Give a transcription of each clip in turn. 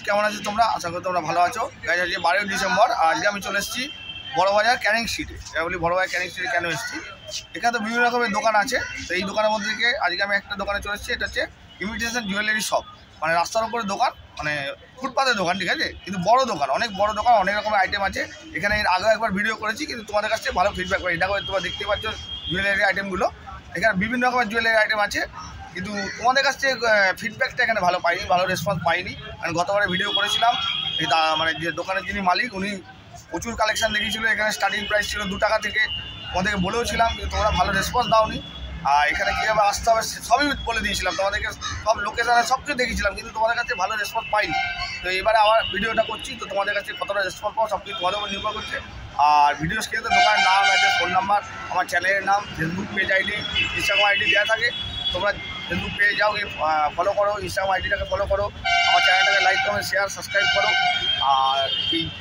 কেমন আছো তোমরা? আশা করি তোমরা ভালো আছো। গাইজ আজকে 12 ডিসেম্বর, আজকে আমি চলে এসেছি বড়বাজার ক্যানিং স্ট্রিটে। এটা বলি বড়বাজার ক্যানিং স্ট্রিটে কেন এসেছি, এখানে তো বিভিন্ন রকমের দোকান আছে। তো এই দোকানের মধ্যে থেকে আজকে আমি একটা দোকানে চলে এসেছি। এটা হচ্ছে ইমিটেশন জুয়েলারি শপ, মানে রাস্তার উপরে দোকান, মানে ফুটপাতের দোকান, ঠিক আছে, কিন্তু বড় দোকান, অনেক বড় দোকান, অনেক রকমের আইটেম আছে। এখানে এর আগেও একবার ভিডিও করেছি, কিন্তু তোমাদের কাছে ভালো ফিডব্যাক পাই। এটা করে তোমরা দেখতে পাচ্ছ জুয়েলারি আইটেমগুলো, এখানে বিভিন্ন রকমের জুয়েলারি আইটেম আছে, কিন্তু তোমাদের কাছ থেকে ফিডব্যাকটা এখানে ভালো পাইনি, ভালো রেসপন্স পাইনি। কারণ গতবারে ভিডিও করেছিলাম, এই মানে যে দোকানের যিনি মালিক উনি প্রচুর কালেকশান দেখিয়েছিল। এখানে স্টার্টিং প্রাইস ছিল 2 টাকা থেকে, তোমাদেরকে বলেও ছিলাম, কিন্তু তোমরা ভালো রেসপন্স দাওনি। আর এখানে কীভাবে আসতে হবে সবই বলে দিয়েছিলাম, তোমাদেরকে সব লোকেশানে সব কিছু দেখিয়েছিলাম, কিন্তু তোমাদের কাছে ভালো রেসপন্স পাইনি। তো এবারে আবার ভিডিওটা করছি, তো তোমাদের কাছে কতটা রেসপন্স পাও সব কিছু তোমাদের উপর নির্ভর করছে। আর ভিডিও স্ক্রিনে দোকানের নাম, অ্যাড্রেস, ফোন নাম্বার, আমার চ্যানেলের নাম, Facebook page ID, Instagram ID দেওয়া থাকে। তোমরা ফেসবুক পেজ যাও, ফলো করো, ইনস্টাগ্রাম আইডিটাকে ফলো করো, আমার চ্যানেলটাকে লাইক, কমেন্ট, শেয়ার, সাবস্ক্রাইব করো। আর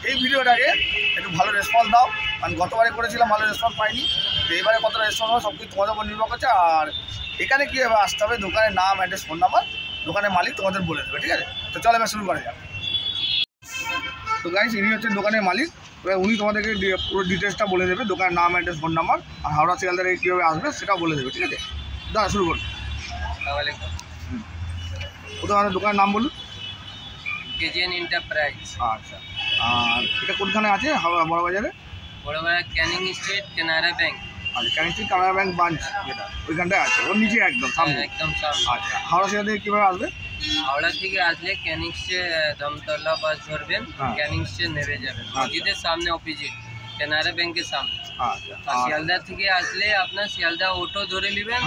এই ভিডিওটাকে একটু ভালো রেসপন্স দাও, কারণ গতবারে করেছিলাম ভালো রেসপন্স পাইনি। তো এবারে কতটা রেসপন্স হবে সব কিছু তোমাদের উপর নির্ভর করছে। আর এখানে কীভাবে আসতে হবে, দোকানের নাম, অ্যাড্রেস, ফোন নাম্বার, দোকানের মালিক তোমাদের বলে দেবে, ঠিক আছে? তো চলো এবার শুরু করা যাক। তো গাইস, ইনি হচ্ছে দোকানের মালিক, এবার উনি তোমাদেরকে পুরো ডিটেলসটা বলে দেবে, দোকানের নাম, অ্যাড্রেস, ফোন নাম্বার, আর হাওড়া শিয়ালদা থেকে কীভাবে আসবে সেটাও বলে দেবে, ঠিক আছে? দাঁড়া শুরু করুন। আমাদের দোকানের নাম বলুন। KGN enterprise. আচ্ছা, আর এটা কোনখানে আছে? বড়বাজারে Burrabazar Canning Street, Canara bank. আচ্ছা, Canning Street Canara bank branch, যেটা ওইখানটায় আছে, ওর নিচে একদম সামনে। একদম সামনে। আচ্ছা, হাওড়া শিয়ালদা থেকে কীভাবে আসবে? হাওড়া থেকে আসলে ক্যানিং স্ট্রিট দমতলা বাস ধরবেন, ক্যানিং স্ট্রিট নেমে যাবেন, মসজিদের সামনে অপোজিট, কানাড়া ব্যাংকের সামনে। আচ্ছা, আর শিয়ালদা থেকে আসলে আপনার শিয়ালদা অটো ধরে নেবেন,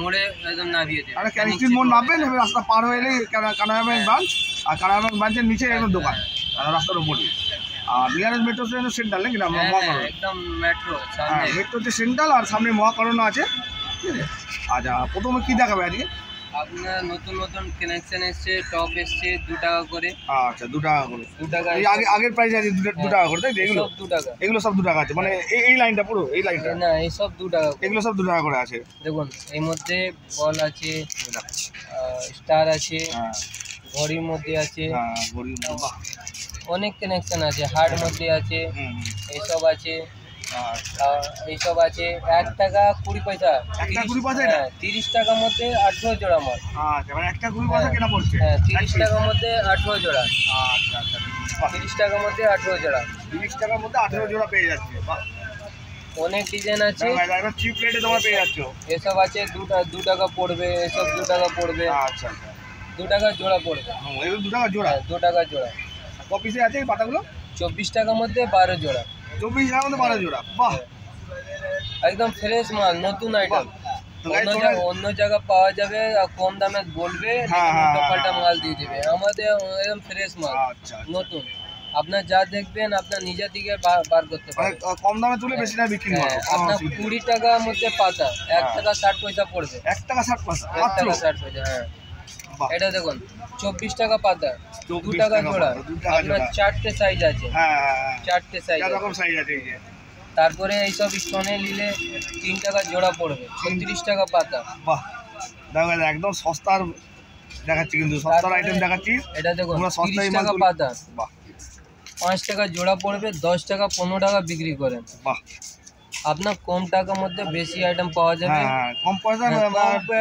মোড়ে একদম নামিয়ে দেবেন। আরে ক্যানিং স্ট্রিট মোড় নামবেন, এবার রাস্তা পার হয়ে এলেই কানাড়া ব্যাংক ব্রাঞ্চ, আর কানাড়া ব্যাংক ব্রাঞ্চের নিচে একদম দোকান, রাস্তার উপরে। আর নিয়ারেস্ট মেট্রো স্টেশন সেন্ট্রাল, নাকি না মহাকরণ? একদম মেট্রো, হ্যাঁ, মেট্রো হচ্ছে সেন্ট্রাল, আর সামনে মহাকরণ আছে, ঠিক আছে? আচ্ছা, প্রথমে কী দেখাবে আজকে? আপনার নতুন নতুন কানেকশন এসছে, টপ এসছে 2 টাকা করে। আচ্ছা, 2 টাকা করে। 2 টাকা আগের প্রাইস আছে 2 টাকা করে, তাই? এগুলো 2 টাকা, এগুলো সব 2 টাকা আছে, মানে এই লাইনটা পুরো এই লাইনটা না, এই সব 2 টাকা, এগুলো সব 2 টাকা করে আছে। দেখুন এর মধ্যে বল আছে, স্টার আছে, ঘড়ির মধ্যে আছে, অনেক কানেকশন আছে, হার্ড মধ্যে আছে, এইসব আছে, এইসব আছে। 1 টাকা 20 পয়সা, 30 টাকার মধ্যে 18 জোড়া মাল। আচ্ছা, মানে 1 টাকা 20 পয়সা কেনা পড়ছে? হ্যাঁ, 30 টাকার মধ্যে 18 জোড়া। আচ্ছা আচ্ছা, 30 টাকার মধ্যে 18 জোড়া, 30 টাকার মধ্যে 18 জোড়া পেয়ে যাচ্ছে। অনেক ডিজাইন আছে, একবার চিপ রেটে তোমরা পেয়ে যাচ্ছ। এসব আছে 2 টাকা পড়বে, এসব 2 টাকা পড়বে। আচ্ছা আচ্ছা, 2 টাকা জোড়া পড়বে। এগুলো 2 টাকা জোড়া? 2 টাকা জোড়া। কপিসে আছে এই পাতাগুলো? 24 টাকার মধ্যে 12 জোড়া। 24 টাকার মধ্যে 12 জোড়া, বাহ, একদম ফ্রেশ মাল, নতুন আইটেম। অন্য জায়গা পাওয়া যাবে, কম দামে বলবে, দোকানটা মাল দিয়ে দেবে, আমাদের একদম ফ্রেশ মাল, নতুন। আপনার যা দেখবেন আপনার নিজের দিকে বার করতে পারেন, কম দামে তুলে বেশি দামে বিক্রি করো। আপনার 20 টাকার মধ্যে পাতা 1 টাকা 60 পয়সা পড়বে। 1 টাকা 60 পয়সা, 1 টাকা 60 পয়সা। হ্যাঁ, এটা দেখুন 24 টাকা পাতা, 2 টাকা জোড়া। আপনার 4টে সাইজ আছে, 4টে সাইজ, এরকম সাইজ আছে। এই যে তারপরে এইসব স্টোনে নিলে 3 টাকা জোড়া পড়বে, 36 টাকা পাতা। বাহ, দেখো একদম সস্তার দেখাচ্ছি, কিন্তু সস্তার আইটেম দেখাচ্ছি। এটা দেখুন 30 টাকা পাতা, বাহ, 5 টাকা জোড়া পড়বে, 10 টাকা 15 টাকা বিক্রি করেন। বাহ, আপনার কম টাকার মধ্যে বেশি আইটেম পাওয়া যাবে, কম পয়সা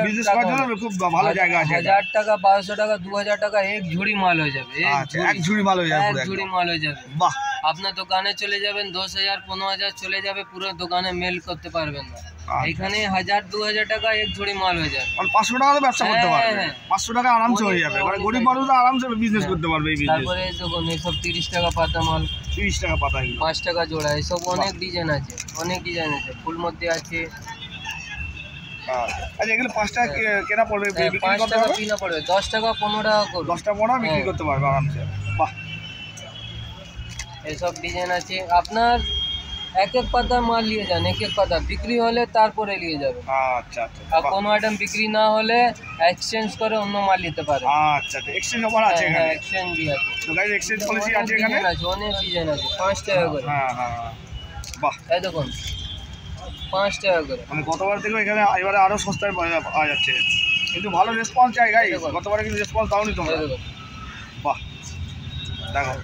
বিজনেস করার জন্য খুব ভালো জায়গা আছে। 1000 টাকা 1200 টাকা 2000 টাকা এক ঝুড়ি মাল হয়ে যাবে, এক ঝুড়ি মাল হয়ে যাবে, এক ঝুড়ি মাল হয়ে যাবে। বাহ, আপনার দোকানে চলে যাবেন 10,000 15,000 চলে যাবে, পুরো দোকানে মেল করতে পারবেন না। এখানে 1000-2000 টাকা এক ঝুড়ি মাল হয়ে যাবে, 500 টাকা ব্যবসা করতে পারবে, 500 টাকা আরামসে হয়ে যাবে, মানে গরিব মানুষ আরামসে বিজনেস করতে পারবে এই বিজনেস। তারপরে দেখুন এইসব 30 টাকা পাতা মাল, 30 টাকা পাতা, 5 টাকা জোড়া। এসব অনেক ডিজাইন আছে, অনেক ডিজাইন আছে, ফুল মধ্যে আছে। আচ্ছা, এগুলো 5 টাকা কেনা পড়বে, বিক্রি 5 করতে টাকা পারবে? কিনা পড়বে, 10 টাকা 15 টাকা করবে। 10 টাকা পড়া বিক্রি করতে পারবে আরামসে। বাহ, এসব ডিজাইন আছে। আপনার এক এক পাতা মাল নিয়ে যান, এক এক পাতা বিক্রি হলে তারপরে নিয়ে যাবেন। আচ্ছা আচ্ছা, আর কোনো আইটেম বিক্রি না হলে এক্সচেঞ্জ করে অন্য মাল নিতে পারে। আচ্ছা আচ্ছা, এক্সচেঞ্জ অফার আছে হ্যাঁ, এখানে? এক্সচেঞ্জ বি আছে। তো গাইস, এক্সচেঞ্জ পলিসি আছে এখানে? ডিজাইন আছে, অনেক ডিজাইন আছে। 5 টাকা করে। হ্যাঁ হ্যাঁ, বাহ। এই দেখুন 5 টাকা করে। মানে গতবার থেকে এখানে এবারে আরো সস্তায় পাওয়া যাচ্ছে, কিন্তু ভালো রেসপন্স চাই গাইস। গতবারে কিন্তু রেসপন্স দাওনি তোমরা। এই দেখুন, বাহ, দেখো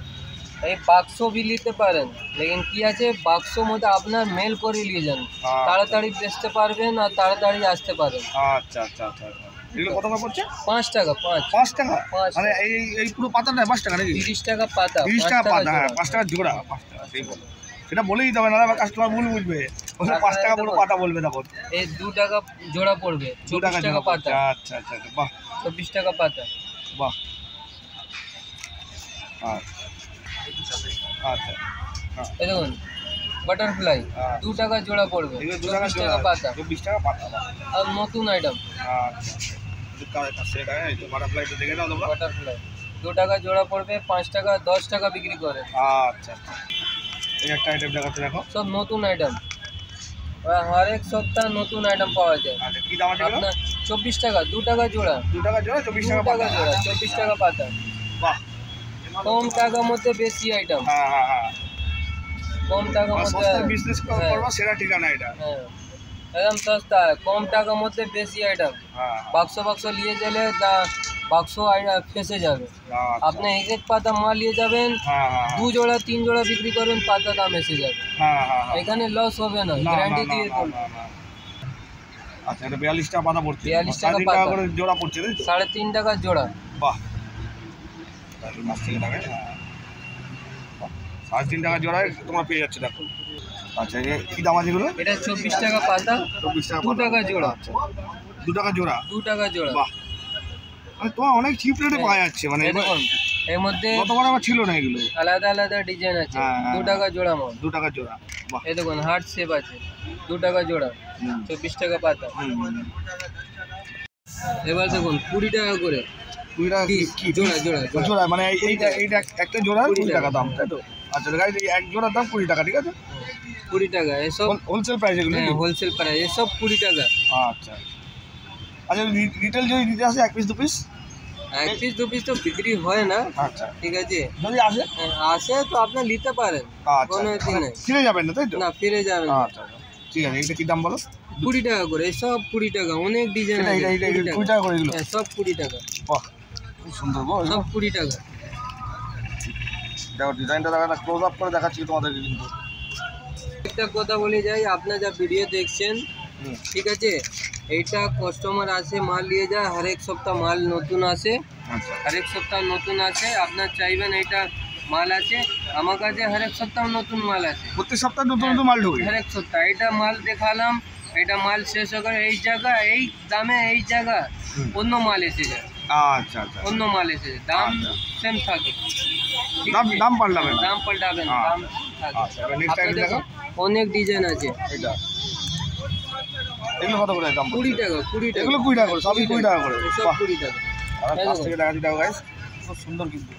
এই বাক্স বি নিতে পারেন, লেকিন কি আছে বাক্স মধ্যে আপনার মেল করে নিয়ে যান, তাড়াতাড়ি বেচতে পারবেন আর তাড়াতাড়ি আসতে পারবেন। আচ্ছা আচ্ছা আচ্ছা, এগুলো কত টাকা পড়ছে? 5 টাকা। 5 টাকা? মানে এই এই পুরো পাতাটা 5 টাকা নাকি? 30 টাকা পাতা। 30 টাকা পাতা, হ্যাঁ 5 টাকা জোড়া। 5 টাকা, সেই বলো, সেটা বলেই দিতে হবে, না কাস্টমার ভুল বুঝবে। 5 টাকা পুরো পাতা বলবে তখন। এই 2 টাকা জোড়া পড়বে, 2 টাকা 24 টাকা পাতা। আচ্ছা আচ্ছা, বাহ 24 টাকা পাতা। বাহ, আচ্ছা হ্যাঁ, এই দেখুন বাটারফ্লাই 2 টাকা জোড়া পড়বে, 2 টাকা 24 টাকা পাতা। 24 টাকা পাতা। আর নতুন আইটেম আচ্ছা, বাটারফ্লাইটা দেখে নাও তোমরা। বাটারফ্লাই 2 টাকা জোড়া পড়বে, 5 টাকা 10 টাকা বিক্রি করে। আচ্ছা, এই একটা আইটেম দেখাচ্ছে, দেখো সব নতুন আইটেম, হর এক সপ্তাহ নতুন আইটেম পাওয়া যায়। আচ্ছা, কি দাম আছে এগুলো? আপনার 24 টাকা 2 টাকা জোড়া। 2 টাকা জোড়া, 24 টাকা 2 পাতা। টাকা জোড়া, 24 টাকা পাতা। বাহ, কম টাকার মধ্যে বেশি আইটেম। হ্যাঁ হ্যাঁ হ্যাঁ, কম টাকার মধ্যে সস্তায় বিজনেস করবা, সেরা ঠিকানা এটা। হ্যাঁ, একদম সস্তা, কম টাকার মধ্যে বেশি আইটেম। হ্যাঁ, বাক্স নিয়ে গেলে বাক্স ফেসে যাবে। আপনি এক এক পাতা মাল নিয়ে যাবেন, হ্যাঁ হ্যাঁ 2 জোড়া 3 জোড়া বিক্রি করবেন, পাতা দাম এসে যাবে। হ্যাঁ হ্যাঁ, এখানে লস হবে না, গ্যারান্টি দিয়ে বলবো। আচ্ছা, এটা 42 টাকা পাতা পড়ছে, 42 টাকা 3.5 পাতা। টাকা করে জোড়া পড়ছে, তাই তো? 3.5 টাকা জোড়া। বাহ, 3 টাকা জোড়ায় তোমরা পেয়ে যাচ্ছে, দেখো। আচ্ছা, কি দাম আছে এগুলো? এটা 24 টাকা পাতা, 24 টাকা 2 টাকা জোড়া। আচ্ছা, 2 টাকা জোড়া। 2 টাকা জোড়া। বাহ, মানে তোমার অনেক চিপ রেটে পাওয়া যাচ্ছে। মানে এই দেখুন, এর মধ্যে গতবার আমার ছিল না এগুলো। আলাদা আলাদা ডিজাইন আছে। হ্যাঁ, হ্যাঁ, 2 টাকা জোড়া মাল। 2 টাকা জোড়া। বাহ, এই দেখুন হার্ট শেপ আছে, 2 টাকা জোড়া, 24 টাকা পাতা। এবার দেখুন 20 টাকা করে 20 টাকা কি জোড়া জোড়া জোড়া, মানে এইটা একটা জোড়া 20 টাকা দাম, তাই তো? আচ্ছা গাইস, এই এক জোড়ার দাম 20 টাকা, ঠিক আছে? 20 টাকা। এসব হোলসেল প্রাইস এগুলো? হ্যাঁ, হোলসেল প্রাইস, এসব 20 টাকা। আচ্ছা আচ্ছা, রিটেল যদি নিতে আসে 1 পিস 2 পিস? 1 পিস 2 পিস তো বিক্রি হয় না, আচ্ছা, ঠিক আছে? যদি আসে আসে তো আপনি নিতে পারেন, আচ্ছা, কোনো দিন নেই। ফিরে যাবেন না, তাই তো? না, ফিরে যাবেন না। আচ্ছা, ঠিক আছে। এটা কি দাম বলো? 20 টাকা করে, এসব 20 টাকা। অনেক ডিজাইন আছে। এটা 20 টাকা করে এগুলো? হ্যাঁ, সব 20 টাকা। বাহ, খুব সুন্দর গো। সব 20 টাকা। দেখো ডিজাইনটা, দেখো না, ক্লোজ আপ করে দেখাচ্ছি তোমাদেরকে কিন্তু। একটা কথা বলে যাই, আপনার যা ভিডিও দেখছেন, ঠিক আছে, এইটা কাস্টমার আসে মাল নিয়ে যায়, হর এক সপ্তাহ মাল নতুন আসে, আচ্ছা, হর এক সপ্তাহ নতুন আছে। আপনার চাইবেন এইটা মাল আছে আমার কাছে, হর এক সপ্তাহ নতুন মাল আছে, প্রত্যেক সপ্তাহে নতুন নতুন মাল ঢোকে। হর এক সপ্তাহ। এটা মাল দেখালাম, এটা মাল শেষ হয়ে গেলে এই জায়গা এই দামে এই জায়গা অন্য মাল এসে যায়। আচ্ছা আচ্ছা, অন্য মাল এসে যায়, দাম সেম থাকে, দাম পাল্টাবে না। দাম পাল্টাবেন, দাম থাকে। আচ্ছা, এবার নেক্সট টাইম দেখো। অনেক ডিজাইন আছে। এটা এগুলো কত করে দাম? 20 টাকা। 20 টাকা। এগুলো 20 টাকা করে, সবই 20 টাকা করে। সব বাহ, 20 টাকা। আর কাছ থেকে দেখাচ্ছি, দেখো গাইস, খুব সুন্দর কিন্তু।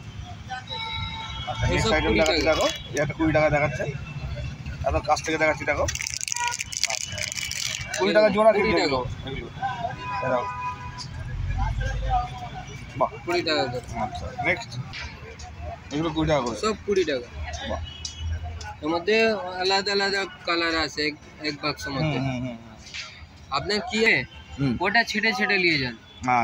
আচ্ছা, নেক্সট এসব আইটেম 20 দেখাচ্ছি, টাকা। দেখো। এটা 20 টাকা দেখাচ্ছে, এত কাছ থেকে দেখাচ্ছি, দেখো। 20 টাকা জোড়া 20 কিন্তু টাকা। এগুলো। দেখো, বাহ, 20 টাকা করে। আচ্ছা, নেক্সট এগুলো 20 টাকা করে। সব 20 টাকা। বাহ, এর মধ্যে আলাদা আলাদা কালার আছে এক বাক্সের মধ্যে। আপনার কি ওটা ছেটে ছেটে নিয়ে যান,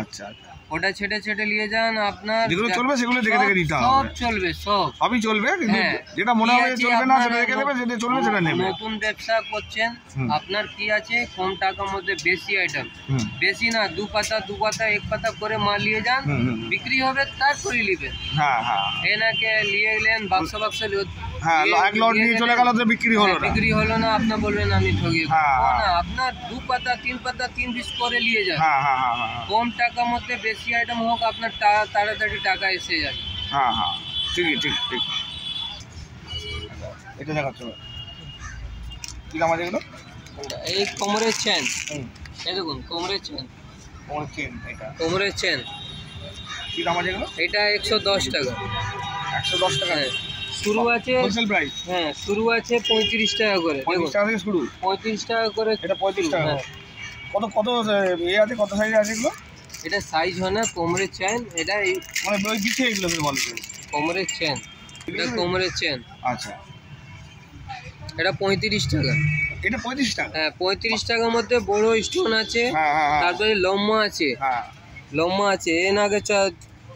আচ্ছা, ওটা ছেটে ছেটে নিয়ে যান। আপনার যেগুলো চলবে সেগুলো দেখে দেখে নিতে সব হবে। চলবে, সব সবই চলবে, কিন্তু হ্যাঁ। যেটা মনে কি হবে আছে চলবে না আপনার সেটা দেখে নেবে, যেটা চলবে সেটা নেবে। নতুন ব্যবসা করছেন, আপনার কি আছে কম টাকার মধ্যে বেশি আইটেম, হুম, বেশি না, 2 পাতা 2 পাতা 1 পাতা করে মাল নিয়ে যান, বিক্রি হবে তারপরে নিবেন। হ্যাঁ হ্যাঁ এনাকে নিয়ে গেলেন বাক্স হ্যাঁ, এক লট নিয়ে চলে গেল তো বিক্রি হলো না। বিক্রি হলো না, আপনার বলবেন আমি ঠকি। হ্যাঁ, না, আপনার 2 পাতা 3 পাতা 3 পিস করে নিয়ে যান। হ্যাঁ হ্যাঁ হ্যাঁ হ্যাঁ কম টাকার মধ্যে বেশি আইটেম হোক, আপনার তাড়াতাড়ি টাকা এসে যাবে। হ্যাঁ হ্যাঁ, ঠিকই, ঠিক ঠিক। এটা দেখাচ্ছ কি দাম আছে এগুলো? এই কোমরের চেন, এই দেখুন কোমরের চেন, কোমরের চেন, এটা কোমরের চেন কি দাম আছে এগুলো? এটা 110 টাকা। 110 টাকা শুরু আছে হোলসেল প্রাইস? হ্যাঁ, শুরু আছে 35 টাকা করে। 35 টাকা থেকে শুরু? 35 টাকা করে এটা 35 টাকা। হ্যাঁ। কত কত এ আছে, কত সাইজ আছে এগুলো? এটা সাইজ হয় না, কোমরের চেন। এটা এই মানে ওই দিচ্ছে এগুলো বলো কোমরের চেন, এটা কোমরের চেন। আচ্ছা, এটা 35 টাকা। এটা 35 টাকা? হ্যাঁ, 35 টাকার মধ্যে বড় স্টোন আছে, হ্যাঁ হ্যাঁ তারপরে লম্বা আছে। হ্যাঁ, লম্বা আছে। এর আগে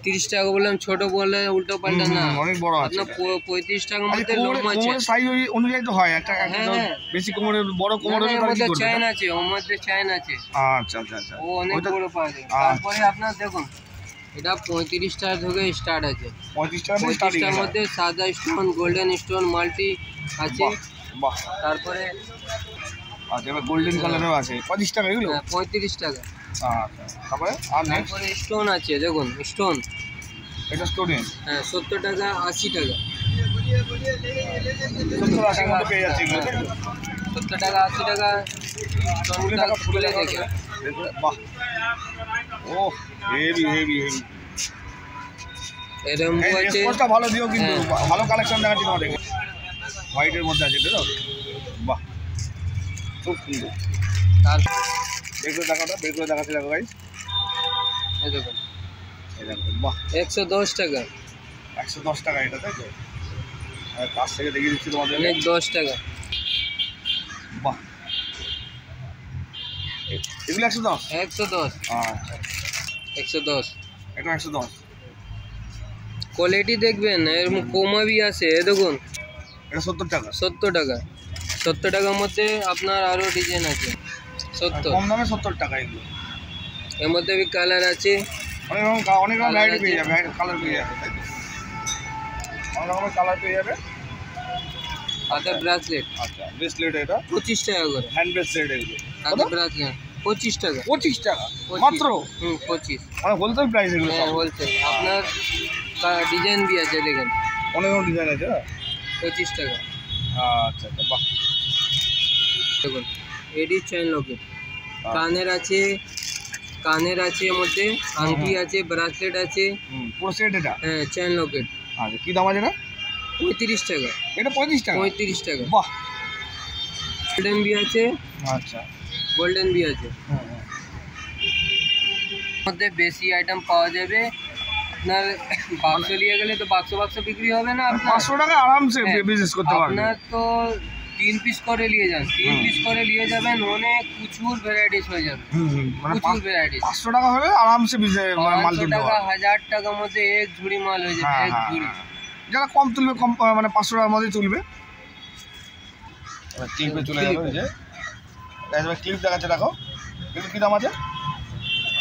30 টাকা বললাম, ছোট বললে উল্টো পাল্টা না, অনেক বড় আছে। আপনার 35 টাকার মধ্যে কোমরের লম্বা আছে। সাইজ ওই অনুযায়ী তো হয়, একটা হ্যাঁ। বেশি কোমরের বড় কোমরের এর তার কি মধ্যে করবে? চেন আছে, ওর মধ্যে চেন আছে। আচ্ছা আচ্ছা আচ্ছা, ও অনেক ওইটা বড় পাওয়া যায়। তারপরে আপনার দেখুন, এটা 35 টাকা থেকে স্টার্ট আছে। 35 টাকা থেকে 35 টাকার স্টার্টিং। মধ্যে সাদা স্টোন, গোল্ডেন স্টোন, মাল্টি আছে। বাহ, তারপরে আচ্ছা, এবার গোল্ডেন কালারও আছে। 25 টাকা এগুলো? 35 টাকা। আচ্ছা, তারপরে আর নেক্সট তারপরে স্টোন আছে, দেখুন স্টোন। এটা স্টুডেন্ট হ্যাঁ, 70 টাকা, 80 টাকা। 70-80 মধ্যে পেয়ে যাচ্ছে এগুলো, তাই তো? 70 টাকা, 80 টাকা। স্টোনটা টাকা খুলে দেখে। বাহ, ও হেভি হেভি হেভি। এরকম এই আছে। রেসপন্সটা ভালো দিও কিন্তু, হ্যাঁ। ভালো কালেকশন দেখাচ্ছি তোমাদেরকে। হোয়াইটের মধ্যে আছে, তাই তো? বাহ, খুব সুন্দর। তার বেগুলো দেখাটা, বেগুলো দেখাচ্ছি, দেখো গাইস, এই দেখুন এই দেখো, বাহ, 110 টাকা। 110 টাকা এটা, তাই তো? আর কাছ থেকে দেখিয়ে দিচ্ছি তোমাদের। অনেক 10 টাকা। বাহ, এগুলো 110? 110। আচ্ছা, 110 এটা 110। কোয়ালিটি দেখবেন, এর কমা भी আছে। এই দেখুন এটা 70 টাকা। 70 টাকা। 70 টাকার মধ্যে আপনার আরো ডিজাইন আছে। আর 70। কম দামে 70 টাকা এগুলো। এর মধ্যে भी কালার আছে। অনেক রকম অনেক রকম ভ্যারাইটি পেয়ে যাবে, কালার পেয়ে যাবে, তাই তো? অনেক রকমের কালার পেয়ে যাবে। হাতে ব্রেসলেট। আচ্ছা, ব্রেসলেট এটা 25 টাকা করে। হ্যান্ড ব্রেসলেট এগুলো হাতে ব্রেসলেট 25 টাকা। 25 টাকা 25 মাত্র? 25। মানে হোলসেল প্রাইস এগুলো হ্যাঁ, সব? বলছে আপনার ডিজাইন भी আছে, দেখেন অনেক রকম ডিজাইন আছে। 25 টাকা। আচ্ছা আচ্ছা, বাহ, দেখুন এডি চেন লকেট, কানের আছে, কানের আছে, এর মধ্যে আংটি আছে, ব্রেসলেট আছে। পুরো সেট এটা? হ্যাঁ, চেন লকেট। আচ্ছা, কি দাম আছে এটা? 35 টাকা। এটা 35 টাকা? 35 টাকা। বাহ, গোল্ডেন भी আছে, আচ্ছা, গোল্ডেন भी আছে। মধ্যে বেশি আইটেম পাওয়া যাবে। আপনার বাক্স নিয়ে গেলে তো বাক্স বাক্স বিক্রি হবে না আপনার। 500 টাকা আরামসে হ্যাঁ, বিজনেস করতে পারবে। আপনার তো 3 পিস করে নিয়ে যান, 3 পিস করে নিয়ে যাবেন, অনেক প্রচুর ভ্যারাইটিস হয়ে যাবে। মানে প্রচুর ভ্যারাইটিস। 500 টাকা হলে আরামসে মাল 500 তুলতে টাকা, পারবে। 1000 টাকার মধ্যে এক ঝুড়ি মাল হয়ে যাবে, এক ঝুড়ি। যারা কম তুলবে, কম মানে 500 টাকার মধ্যে তুলবে। ক্লিপে চলে যাবে, ওই যে ক্লিপ দেখাচ্ছে, দেখো এগুলো কি দাম আছে?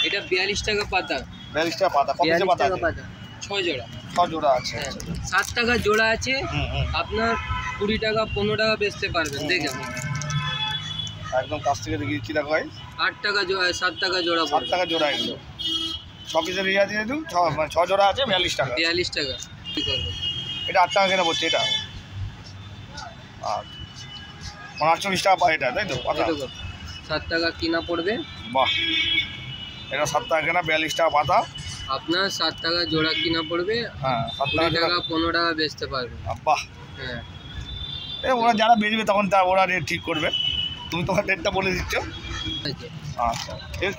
এটা 42 টাকা পাতা। 42 টাকা পাতা। কত 42 পাতা টাকা আছে? পাতা, 6 জোড়া। 6 জোড়া আছে। হ্যাঁ, 7 টাকা জোড়া আছে। আপনার 20 টাকা 15 টাকা বেচতে পারবেন, দেখেন। একদম কাছ থেকে দেখিয়ে দিচ্ছি, দেখো ভাই, 8 টাকা জোড়া, 7 টাকা জোড়া 7 পড়বে। টাকা জোড়া এগুলো। 6 পিসের ইয়ে আছে যেহেতু, 6 জোড়া আছে, 42 টাকা। 42 টাকা। কি করবেন? এটা 8 টাকা কেনা পড়ছে এটা। আচ্ছা, মানে 48 টাকা পায় এটা, তাই তো? পাতা। এই দেখুন 7 টাকা কিনা পড়বে। বাহ, এটা 7 টাকা কেনা, 42 টাকা পাতা। আপনার 7 টাকা জোড়া কিনা পড়বে, হ্যাঁ, 7 20 টাকা। টাকা 15 টাকা বেচতে পারবে। বাহ, হ্যাঁ, ওরা যারা বেচবে তখন ওরা রেট ঠিক করবে, তুমি তোমার রেটটা বলে দিচ্ছ। আছে। আচ্ছা, এর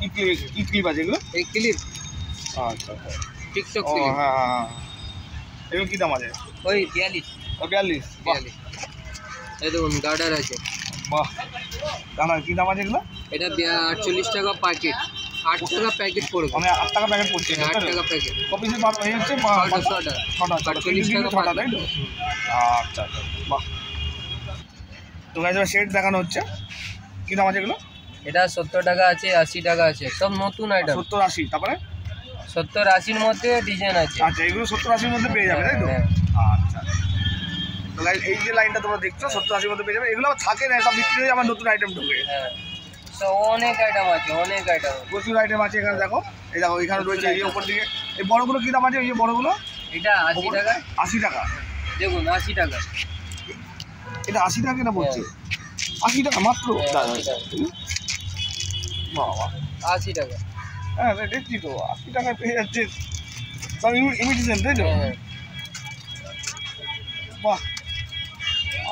কি ক্লিপ আছে এগুলো? এই ক্লিপ আচ্ছা আচ্ছা, টিকটক ও ক্লিপ, হ্যাঁ হ্যাঁ হ্যাঁ, এগুলো কী দাম আছে? ওই 42। 42? বাহ 42। এই দেখুন গার্ডার আছে। বাহ, দাম কী দাম আছে এগুলো? এটা 48 টাকা প্যাকেট, 8 টাকা প্যাকেট পড়বে। মানে 8 টাকা প্যাকেট পড়ছে? 8 টাকা প্যাকেট। কপিসের পাতা হয়ে যাচ্ছে 6টা। 48 টাকা ছটা, তাই তো? আচ্ছা আচ্ছা, বাহ। তো গাইজ শেড দেখানো হচ্ছে, কী দাম আছে এগুলো? এটা 70 টাকা আছে, 80 টাকা আছে, সব নতুন আইটেম। 70-80, তারপরে 70-80-র মধ্যে ডিজাইন আছে। আচ্ছা, এগুলো 70-80-র মধ্যে পেয়ে যাবে, তাই তো? হ্যাঁ। আচ্ছা, তো গাইজ এই যে লাইনটা তোমরা দেখছো 70-80-র মধ্যে পেয়ে যাবে। এগুলো আবার থাকে না, সব বিক্রি হয়ে আমার নতুন আইটেম ঢুকে। হ্যাঁ, তো অনেক আইটেম আছে, অনেক আইটেম। প্রচুর আইটেম আছে এখানে, দেখো এই দেখো এখানে রয়েছে এই ওপর দিকে। এই বড়গুলো কী দাম আছে? এই যে বড়গুলো এটা 80 টাকা। 80 টাকা? দেখুন 80 টাকা। এটা 80 টাকা কেনা পড়ছে? 80 টাকা মাত্র? হ্যাঁ, 80 টাকা। বাবা, 80 টাকা। হ্যাঁ দেখছি তো 80 টাকায় পেয়ে যাচ্ছে সব ইমিটেশন, তাই তো? হ্যাঁ, বাহ,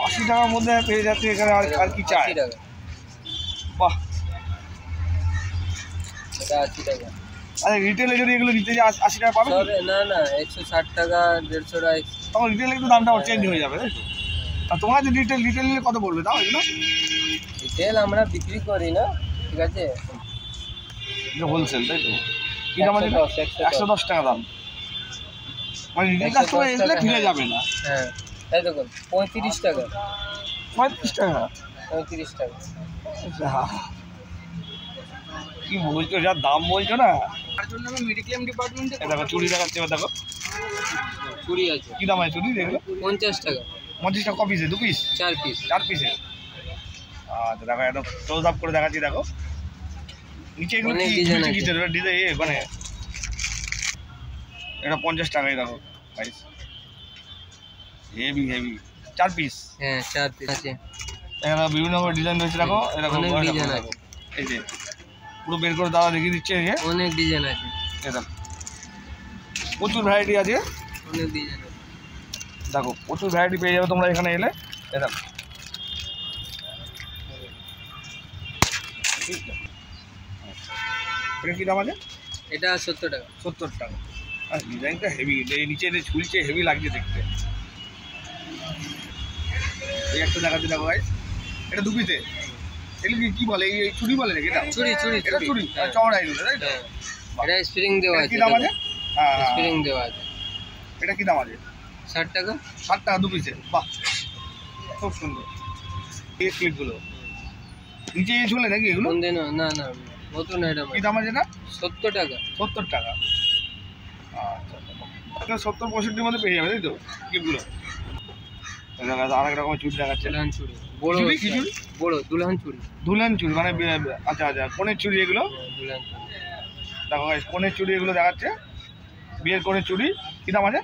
80 টাকার মধ্যে পেয়ে যাচ্ছে এখানে, আর কি চাই? 80 টাকা। বাহ। এটা 80 টাকা। আরে রিটেলে যদি এগুলো নিতে যাই 80 টাকা পাবে? সব না 160 টাকা 150 টাকা। তখন রিটেলে একটু দামটা চেঞ্জ হয়ে যাবে, তাই তো? আর তোমার যে রিটেল নিলে কত পড়বে তাও এগুলো? রিটেল আমরা বিক্রি করি না, ঠিক আছে? এটা হোলসেল, তাই তো? কি দাম আছে? 110 110 টাকা দাম। মানে রিটেল কাস্টমার এসে ফিরে যাবে না। হ্যাঁ, তাই দেখুন 35 টাকা। 35 টাকা? 35 টাকা। কি বলছো, যা দাম বলছো না। তার জন্য আমি মেডিক্লেম ডিপার্টমেন্টে দেখো চুড়ি দেখাচ্ছে, দেখো চুড়ি আছে। কি দাম আছে চুড়ি? দেখলো 50 টাকা। 50 টাকা ক পিসে? 2 পিস? 4 পিস। 4 পিসে? আচ্ছা দেখো, একদম ক্লোজ আপ করে দেখাচ্ছি। দেখো নিচে এগুলো অনেক কি ডিজাইন আছে। ডিজাইন, মানে এটা 50 টাকাই। দেখো গাইস, হেভি 4 পিস। হ্যাঁ, 4 পিস আছে। এখানে বিভিন্ন রকমের ডিজাইন রয়েছে। দেখো এরকম অনেক ডিজাইন আছে। এই যে পুরো বের করে দাদা দেখিয়ে দিচ্ছে। এই যে অনেক ডিজাইন আছে। এটা প্রচুর ভ্যারাইটি আছে। অনেক ডিজাইন আছে। দেখো প্রচুর ভ্যারাইটি পেয়ে যাবে তোমরা এখানে এলে। এটা এটা কি দাম আছে? এটা 70 টাকা। 70 টাকা। আর ডিজাইনটা হেভি, এই নিচে যে ঝুলছে হেভি লাগছে দেখতে। এই একটা দেখাচ্ছি, দেখো ভাই এটা 2 পিসে। এগুলো কি বলে? এই চুড়ি বলে নাকি? এটা চুড়ি এটা চুড়ি চওড়া এগুলো, তাই তো? এটা স্প্রিং দেওয়া আছে। কি দাম আছে? হ্যাঁ, স্প্রিং দেওয়া আছে। এটা কি দাম আছে? 60 টাকা। 60 টাকা 2 পিসে। বাহ, খুব সুন্দর। এই ক্লিপগুলো নিচে ঝুলে নাকি এগুলো? না নতুন আইটেম। কি দাম আছে এটা? 70 টাকা। 70 টাকা। আচ্ছা, 70-65 মধ্যে পেয়ে যাবে, তাই তো ক্লিপগুলো? আর এক রকমের চুড়ি দেখাচ্ছে। দুলহান চুড়ি। বড় চুড়ি কি চুড়ি? বড় দুলহান চুড়ি। দুলহান চুড়ি মানে আচ্ছা কোনের চুড়ি এগুলো। দুলহান চুড়ি। দেখো গাইস, কোনের চুড়ি এগুলো দেখাচ্ছে, বিয়ের কোনের চুড়ি। কি দাম আছে?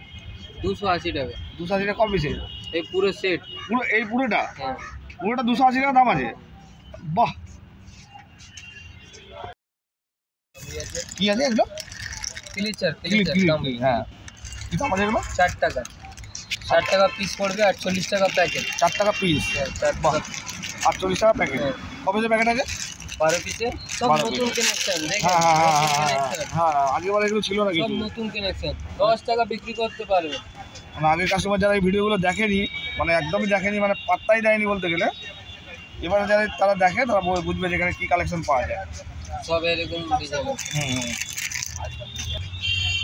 280 টাকা। 280 টাকা ক পিসে? এই পুরো সেট। পুরো এই পুরোটা? হ্যাঁ, পুরোটা 280 টাকা দাম আছে। বাহ, কি আছে এগুলো? ক্লিচার ক্লিপ, হ্যাঁ। কি দাম আছে এগুলো? 4 টাকা। 60 টাকা পিস পড়বে, 48 টাকা প্যাকেট। 4 টাকা পিস? 4 বাহ, টাকা। 48 টাকা প্যাকেট। হ্যাঁ। ক পিসের প্যাকেট আছে? 12 পিসে। সব 12 নতুন পিস। কানেকশন। দেখেন হ্যাঁ হ্যাঁ হ্যাঁ নতুন হ্যাঁ connection। হ্যাঁ, আগেরবার এগুলো ছিল না সব কিছু। নতুন কানেকশন। 10 টাকা বিক্রি করতে পারবে। মানে আগের কাস্টমার যারা এই ভিডিওগুলো দেখেনি, মানে একদমই দেখেনি, মানে পাত্তাই দেয়নি বলতে গেলে, এবারে যারা তারা দেখে তারা বুঝবে যে এখানে কী কালেকশন পাওয়া যায়। সব এরকম ডিজাইন। হুম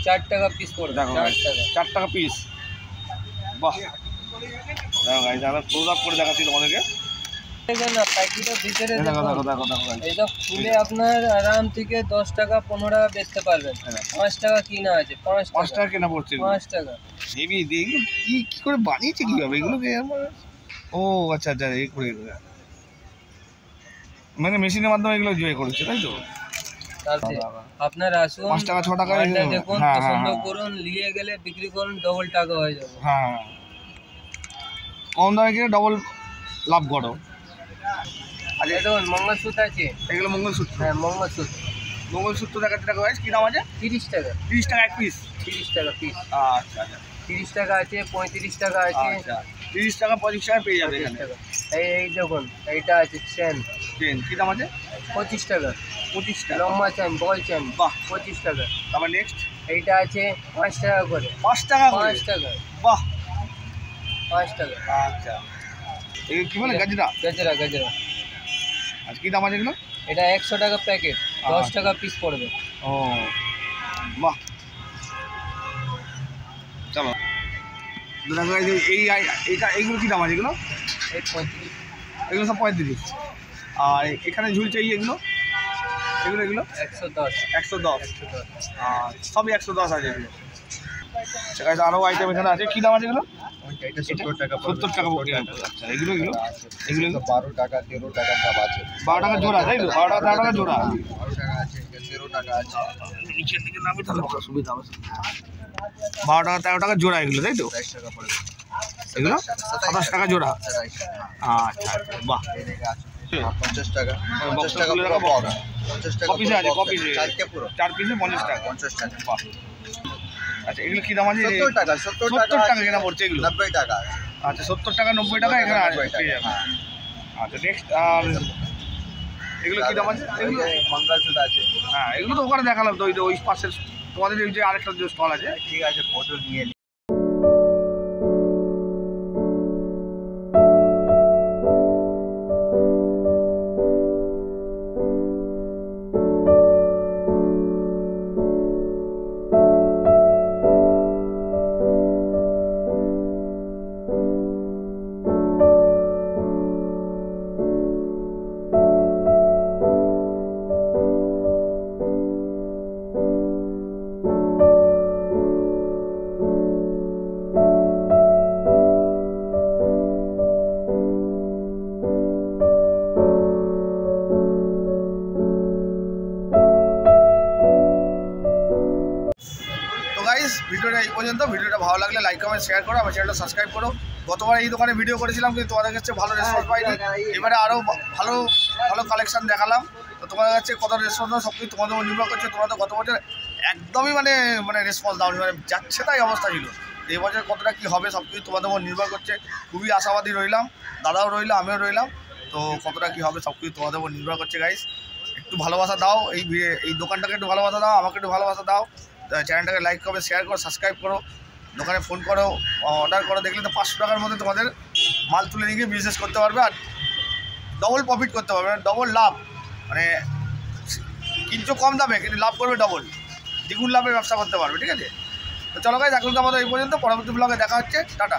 4 টাকা পিস পড়বে। দেখো 4 টাকা। 4 টাকা পিস। বাহ, দেখো গাইস, আমরা ক্লোজ আপ করে দেখাচ্ছি তোমাদেরকে। দেখেন না প্যাকেটের ভিতরে দেখো দেখুন। দেখো দেখো দেখো guys। এটা খুলে আপনার আরাম থেকে 10 টাকা 15 টাকা বেচতে পারবেন। 5 টাকা কিনা আছে। 5 5 টাকা। টাকা কেনা পড়ছে। 5 টাকা। হেভি, এগুলো কি করে বানিয়েছে কিভাবে এগুলোকে? ও আচ্ছা এই করে মানে মেশিনের মাধ্যমে এগুলো জয় করেছে, তাই তো? তারপরে আপনার আসুন 5 টাকা 6 টাকা। মালটা দেখুন, হ্যাঁ পছন্দ করুন, নিয়ে গেলে বিক্রি করুন, ডবল টাকা হয়ে যাবে। হ্যাঁ, কম দামে কিনে ডবল লাভ করো। আচ্ছা দেখুন মঙ্গলসূত্র আছে। এগুলো মঙ্গলসূত্র? হ্যাঁ মঙ্গলসূত্র। মঙ্গলসূত্র দেখাচ্ছে, দেখো গাইস কি দাম আছে? 30 টাকা। 30 টাকা এক পিস? 30 টাকা পিস। আচ্ছা 30 টাকা আছে, 35 টাকা আছে। আচ্ছা 30 টাকা 25 টাকা পেয়ে যাবে 25 এখানে। টাকা। এই দেখুন এইটা আছে চেন। চেন কি দাম আছে? 25 টাকা। 25 টাকা। লম্বা চেন, বল চেন। বাহ। 25 টাকা। তারপর নেক্সট এইটা আছে 5 টাকা করে। 5 টাকা করে? 5 টাকা। বাহ, 5 টাকা। আচ্ছা এই কি বলে গাজরা? গজরা গজরা। আচ্ছা কি দাম আছে এগুলো? এটা 100 টাকা প্যাকেট, 10 টাকা পিস পড়বে। ও বাহ, চলো দেখো এইগুলো কি দাম আছে এগুলো? এই 35। এগুলো সব 35। আর এখানে ঝুলছে এগুলো 110। 110। সবই 110 আছে এগুলো। আচ্ছা আরও আইটেম এখানে আছে, কি দাম আছে এগুলো? এটা 70 টাকা। 70 টাকা পড়বে। আচ্ছা এগুলো 12 টাকা 13 টাকা সব আছে। 12 টাকা জোড়া, তাই তো? 12 টাকা 13 টাকা জোড়া। 12 টাকা আছে, 13 টাকা আছে। নিচের দিকে নামি তাহলে সুবিধা হবে। 12 টাকা 13 টাকা জোড়া এগুলো, তাই তো? 22 টাকা পড়বে। এগুলো 27 টাকা জোড়া। 27 টাকা। আচ্ছা আচ্ছা, বাহ। এই দেখে আছে 50 টাকা। বক্স 50 টাকা ফুলের পুরো বক্স। বক্স। 50 টাকা কপিসে আছে, কপিসে। চারটে পুরো 4 পিসে 50 টাকা। 50 টাকা। বাহ। আচ্ছা, এগুলো কি দাম আছে? 70 টাকা 70 70 টাকা টাকা কেনা পড়ছে এগুলো। 90 টাকা আছে। আচ্ছা, 70 টাকা 90 টাকা এখানে আছে, 90 পেয়ে টাকা। যাবেন। হ্যাঁ। আচ্ছা, নেক্সট এগুলো কি দাম আছে? এগুলো মঙ্গলসূত্র আছে। হ্যাঁ, এগুলো তো ওখানে দেখালাম তো, ওই পাশের তোমাদের ওই যে আরেকটা যে স্টল আছে। ঠিক আছে, ফটো নিয়ে নি। তো গাইস, ভিডিওটা এই পর্যন্ত। ভিডিওটা ভালো লাগলে লাইক কমেন্ট শেয়ার করো, আমার চ্যানেলটা সাবস্ক্রাইব করো। গতবার এই দোকানে ভিডিও করেছিলাম কিন্তু তোমাদের কাছে ভালো রেসপন্স পাইনি। এবারে আরও ভালো ভালো কালেকশন দেখালাম। তো তোমাদের কাছে কত রেসপন্স সব কিছু তোমাদের উপর নির্ভর করছে। তোমরা তো গত বছর একদমই মানে রেসপন্স দাওনি, মানে যাচ্ছে তাই অবস্থা ছিল। এই বছর কতটা কী হবে সব কিছু তোমাদের উপর নির্ভর করছে। খুবই আশাবাদী রইলাম, দাদাও রইলো, আমিও রইলাম। তো কতটা কী হবে সব কিছু তোমাদের উপর নির্ভর করছে গাইস। একটু ভালোবাসা দাও, এই দোকানটাকে একটু ভালোবাসা দাও, আমাকে একটু ভালোবাসা দাও। চ্যানেলটাকে লাইক করো, শেয়ার করো, সাবস্ক্রাইব করো, দোকানে ফোন করো, অর্ডার করো। দেখলে তো 500 টাকার মধ্যে তোমাদের মাল তুলে নিয়ে গিয়ে বিজনেস করতে পারবে আর ডবল প্রফিট করতে পারবে, মানে ডবল লাভ। মানে কিনছো কম দামে কিন্তু লাভ করবে ডবল, দ্বিগুণ লাভের ব্যবসা করতে পারবে। ঠিক আছে, তো চলো গাইস, এখনকার মতো এই পর্যন্ত। পরবর্তী ব্লগে দেখা হচ্ছে, টাটা।